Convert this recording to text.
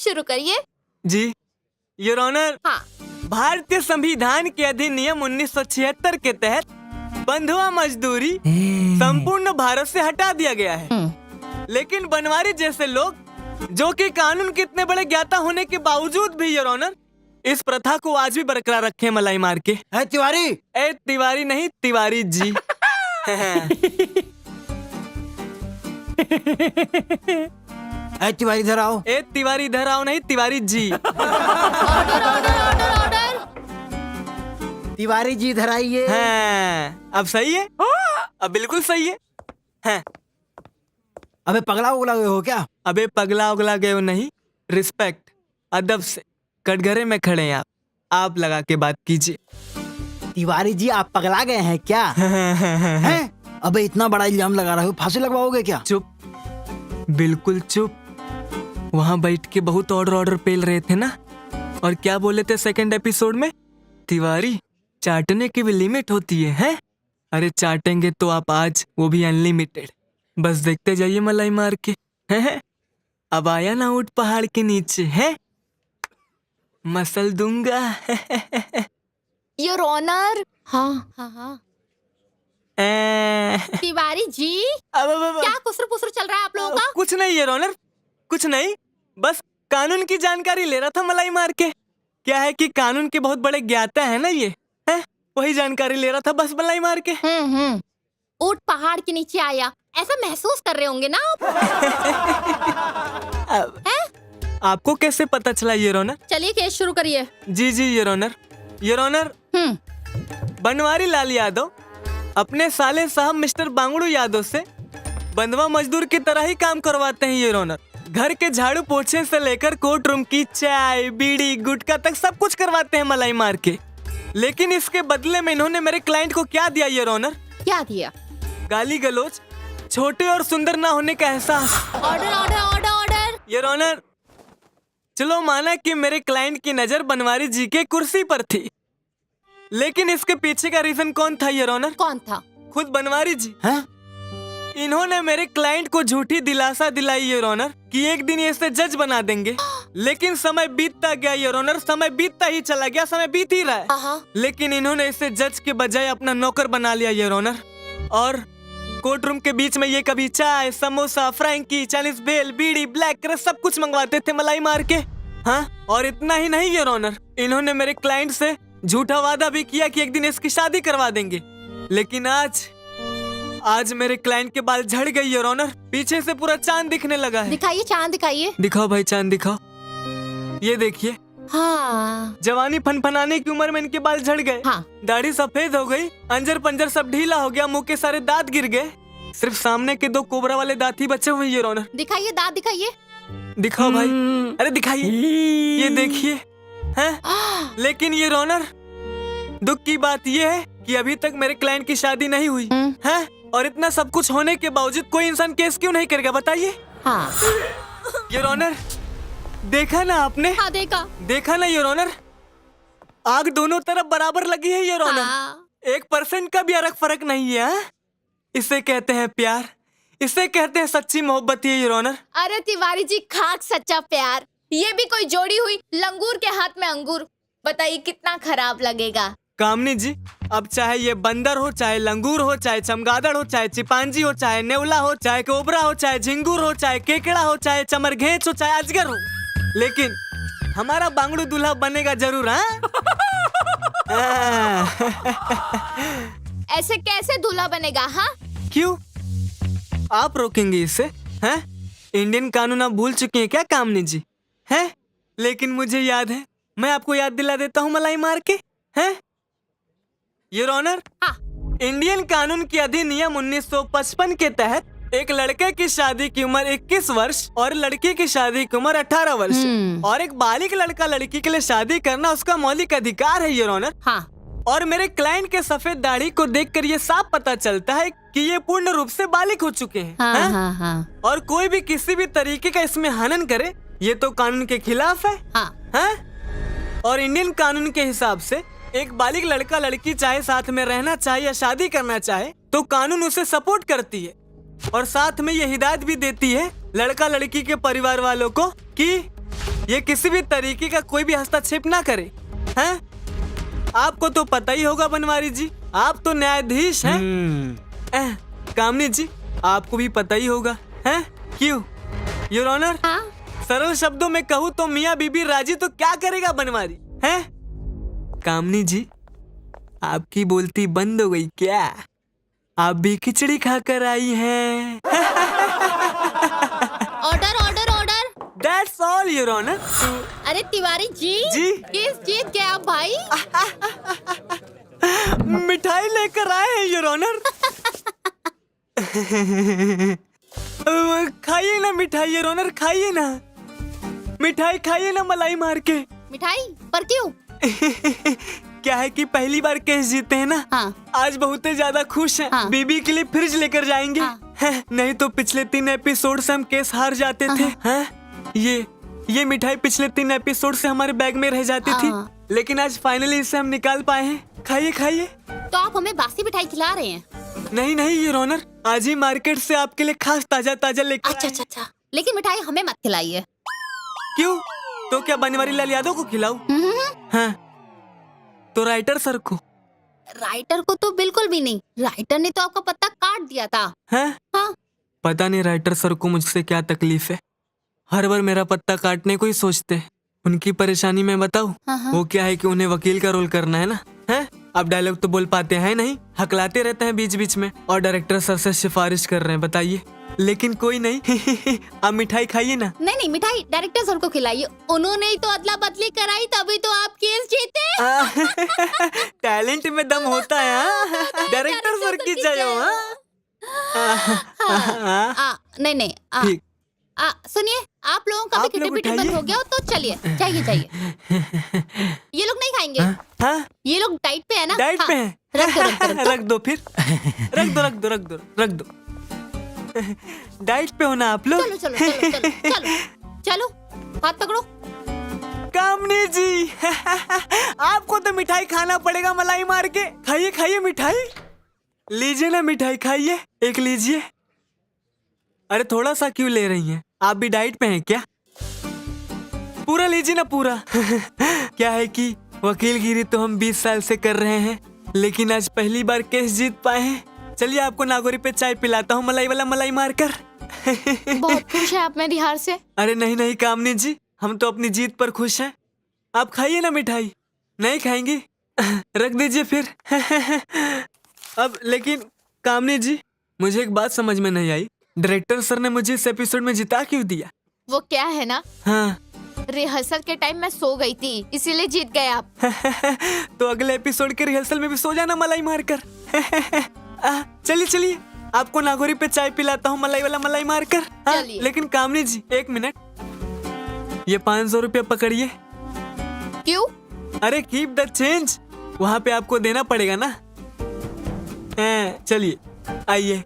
शुरू करिए। जी your honour, हाँ। भारतीय संविधान के अधिनियम 1976 के तहत बंधुआ मजदूरी संपूर्ण भारत से हटा दिया गया है। लेकिन बनवारी जैसे लोग, जो कि कानून के इतने बड़े ज्ञाता होने के बावजूद भी योर ऑनर, इस प्रथा को आज भी बरकरार रखे हैं मलाई मार के। है तिवारी? ए तिवारी नहीं, तिवारी जी। है तिवारी इधर आओ। ए तिवारी इधर आओ नहीं, Tiwari ji. Order order order order. Tiwari ji इधर आइए। हाँ, अब सही है? अब बिल्कुल सही है। हाँ। अबे पगला उगला गए हो क्या? अबे पगला उगला गए हो नहीं, रिस्पेक्ट, अदब से कटघरे में खड़े हैं आप लगा के बात कीजिए। तिवारी जी आप पगला गए हैं क्या? हैं? अबे इतना बड़ा इल्जाम लगा रहे हो, फांसी लगवाओगे क्या? चुप, बिल्कुल चुप। वहाँ बैठ के बहुत ऑर्डर पेल रहे थे ना, और क्या बोले थे सेकंड एपिसोड में? तिवारी, चाटने की भी लिमिट होती है, हैं? अरे चाटेंगे तो आप आज, वो भी अनलिमिटेड। बस देखते जाइए मलाई मार के। हैं? अब आया ना ऊंट पहाड़ के नीचे, है मसल दूंगा। Your honour. हाँ हाँ हाँ। तिवारी जी, क्या कुसर पुसर चल रहा है आप लोगों का? कुछ नहीं योर ऑनर, कुछ नहीं, बस कानून की जानकारी ले रहा था मलाई मार के। क्या है कि कानून के बहुत बड़े ज्ञाता है ना ये, है? वही जानकारी ले रहा था बस मलाई मार के। ऊंट पहाड़ के नीचे आया, ऐसा महसूस कर रहे होंगे ना आप? आपको कैसे पता चला योर ऑनर? चलिए केस शुरू करिए। जी जी your honour. Your honour, Banwari Lal Yadav अपने साले साहब मिस्टर बांगड़ू यादव से बंधुआ मजदूर की तरह ही काम करवाते हैं योर ऑनर। घर के झाड़ू पोछे से लेकर कोर्ट रूम की चाय बीड़ी गुटखा तक सब कुछ करवाते हैं मलाई मार के। लेकिन इसके बदले में इन्होंने मेरे क्लाइंट को क्या दिया योर ऑनर? क्या दिया? गाली गलोच, छोटे और सुंदर ना होने का एहसास। Order order order order. Your honour, चलो माना कि मेरे क्लाइंट की नजर बनवारी जी के कुर्सी पर थी, लेकिन इसके पीछे का रीजन कौन था योर ऑनर? कौन था? खुद बनवारी जी। हैं? इन्होंने मेरे क्लाइंट को झूठी दिलासा दिलाई योर ऑनर कि एक दिन इसे जज बना देंगे। लेकिन समय बीतता गया योर ऑनर, समय बीतता ही चला गया, समय बीत ही रहा है। लेकिन इन्होंने इसे जज के बजाय अपना नौकर बना लिया योर ऑनर। और कोर्ट रूम के बीच में ये कभी चाय समोसा फ्रैंकी चाइनीज भेल बीड़ी ब्लैक रस सब कुछ मंगवाते थे मलाई मार के। हाँ, और इतना ही नहीं योर ऑनर, इन्होंने मेरे क्लाइंट से झूठा वादा भी किया कि एक दिन इसकी शादी करवा देंगे। लेकिन आज मेरे क्लाइंट के बाल झड़ गए योर ऑनर, पीछे से पूरा चांद दिखने लगा है। दिखाइए चांद दिखाइए। दिखाओ भाई चांद दिखाओ, ये देखिए। हाँ। जवानी फनफनाने की उम्र में इनके बाल झड़ गए। हाँ। दाढ़ी सफेद हो गई, अंजर पंजर सब ढीला हो गया, मुंह के सारे दांत गिर गए, सिर्फ सामने के 2 कोबरा वाले दांत ही बचे हुए योर ऑनर। दिखाइए दांत दिखाइए। दिखाओ भाई, अरे दिखाइए, ये देखिए। हैं? लेकिन योर ऑनर, दुख की बात ये है कि अभी तक मेरे क्लाइंट की शादी नहीं हुई है। और इतना सब कुछ होने के बावजूद कोई इंसान केस क्यों नहीं करेगा बताइए? हाँ। योर ऑनर, देखा ना आपने? हाँ देखा। देखा ना योर ऑनर, आग दोनों तरफ बराबर लगी है योर ऑनर। हाँ। 1% का भी फर्क नहीं है। हाँ? इसे कहते हैं प्यार, इसे कहते हैं सच्ची मोहब्बत है योर ऑनर। अरे तिवारी जी, खाक सच्चा प्यार, ये भी कोई जोड़ी हुई लंगूर के हाथ में अंगूर। बताइए कितना खराब लगेगा। कामनी जी, अब चाहे ये बंदर हो, चाहे लंगूर हो, चाहे चमगादड़ हो, चाहे चिपांजी हो, चाहे नेवला हो, चाहे कोबरा हो, चाहे झिंगूर हो, चाहे केकड़ा हो, चाहे चमरघेंच हो, चाहे अजगर हो, लेकिन हमारा बांगड़ू दूल्हा बनेगा जरूर। ऐसे कैसे दूल्हा बनेगा? हाँ, क्यों आप रोकेंगे इसे? हैं? इंडियन कानून आप भूल चुके हैं क्या कामनी जी? हैं? लेकिन मुझे याद है, मैं आपको याद दिला देता हूँ मलाई मार के। हैं? योर ऑनर, इंडियन कानून के अधिनियम 1955 के तहत एक लड़के की शादी की उम्र 21 वर्ष और लड़की की शादी की उम्र 18 वर्ष और एक बालिग लड़का लड़की के लिए शादी करना उसका मौलिक अधिकार है योर ऑनर। हाँ। और मेरे क्लाइंट के सफेद दाढ़ी को देखकर ये साफ पता चलता है कि ये पूर्ण रूप से बालिग हो चुके हैं। हाँ, हाँ, हाँ। और कोई भी किसी भी तरीके का इसमें हनन करे ये तो कानून के खिलाफ है। हाँ? और इंडियन कानून के हिसाब से एक बालिग लड़का लड़की चाहे साथ में रहना चाहे या शादी करना चाहे तो कानून उसे सपोर्ट करती है और साथ में ये हिदायत भी देती है लड़का लड़की के परिवार वालों को कि ये किसी भी तरीके का कोई भी हस्तक्षेप ना करे। हैं? आपको तो पता ही होगा बनवारी जी, आप तो न्यायाधीश हैं। कामनी जी, आपको भी पता ही होगा, हैं? क्यों योर ऑनर? सरल शब्दों में कहूँ तो मियाँ बीबी राजी तो क्या करेगा बनवारी, हैं? कामनी जी, आपकी बोलती बंद हो गई क्या? आप भी खिचड़ी खाकर आई हैं। Order order order. That's all, Your Honor. अरे तिवारी जी, जी। किस जीत गए आप भाई? मिठाई लेकर आए हैं योर ऑनर। खाइए ना मिठाई योर ऑनर, खाइए ना मिठाई, खाइए ना मलाई मार के। मिठाई पर क्यों? क्या है कि पहली बार केस जीते हैं ना। हाँ। आज बहुत ही ज्यादा खुश हैं। हाँ। बीबी के लिए फ्रिज लेकर जाएंगे। हाँ। नहीं तो पिछले 3 एपिसोड से हम केस हार जाते थे। हाँ? ये मिठाई पिछले 3 एपिसोड से हमारे बैग में रह जाती थी, लेकिन आज फाइनली इसे हम निकाल पाए हैं। खाइए खाइए। तो आप हमें बासी मिठाई खिला रहे हैं? नहीं योर ऑनर, आज ही मार्केट से आपके लिए खास ताजा ताजा लेकर अच्छा अच्छा अच्छा, लेकिन मिठाई हमें मत खिलाइए। क्यों? तो क्या बनवारी लाल यादव को खिलाऊं? हाँ, तो राइटर सर को? राइटर को तो बिल्कुल भी नहीं, राइटर ने तो आपका पत्ता काट दिया था। हाँ? पता नहीं राइटर सर को मुझसे क्या तकलीफ है, हर बार मेरा पत्ता काटने को ही सोचते हैं। उनकी परेशानी मैं बताऊं? वो क्या है कि उन्हें वकील का रोल करना है ना। हैं? अब डायलॉग तो बोल पाते हैं नहीं, हकलाते रहते हैं बीच बीच में, और डायरेक्टर सर से सिफारिश कर रहे हैं। बताइए, लेकिन कोई नहीं। आप मिठाई खाइए ना। नहीं मिठाई डायरेक्टर सर को खिलाइए, उन्होंने ही तो अदला बदली कराई, तभी तो आप केस जीते। टैलेंट में दम होता है। डायरेक्टर सर की जय हो। नहीं ठीक। सुनिए, आप लोगों का भी आप लोग किटी पिटी बंद हो गया हो तो चलिए, जाइए। ये लोग नहीं खाएंगे। हाँ? ये लोग डाइट पे है ना। डाइट पे हैं। रख दो फिर। रख दो। डाइट पे हो ना आप लोग? चलो हाथ पकड़ो। कामनी जी, आपको तो मिठाई खाना पड़ेगा मलाई मार के। खाइए मिठाई, लीजिए ना मिठाई, खाइए, एक लीजिए। अरे थोड़ा सा क्यों ले रही हैं? आप भी डाइट पे हैं क्या? पूरा लीजिए ना, पूरा। क्या है कि वकीलगिरी तो हम 20 साल से कर रहे हैं, लेकिन आज पहली बार केस जीत पाए हैं। चलिए आपको नागोरी पे चाय पिलाता हूँ, मलाई वाला मलाई मारकर। बहुत खुश है आप मेरी हार से। अरे नहीं कामनी जी, हम तो अपनी जीत पर खुश हैं। आप खाइए ना मिठाई। नहीं खाएंगी? रख दीजिए फिर। अब लेकिन कामनी जी, मुझे एक बात समझ में नहीं आई, डायरेक्टर सर ने मुझे इस एपिसोड में जिता क्यों दिया? वो क्या है ना, हाँ। रिहर्सल के टाइम मैं सो गई थी, इसीलिए जीत गए आप। तो अगले एपिसोड के रिहर्सल में भी सो जाना मलाई मारकर। चलिए आपको नागोरी पे चाय पिलाता हूँ, मलाई वाला मलाई मारकर। लेकिन कामनी जी, 1 मिनट, ये 500 रुपया पकड़िए। क्यों? अरे कीप द चेंज, वहाँ पे आपको देना पड़ेगा ना। चलिए आइए।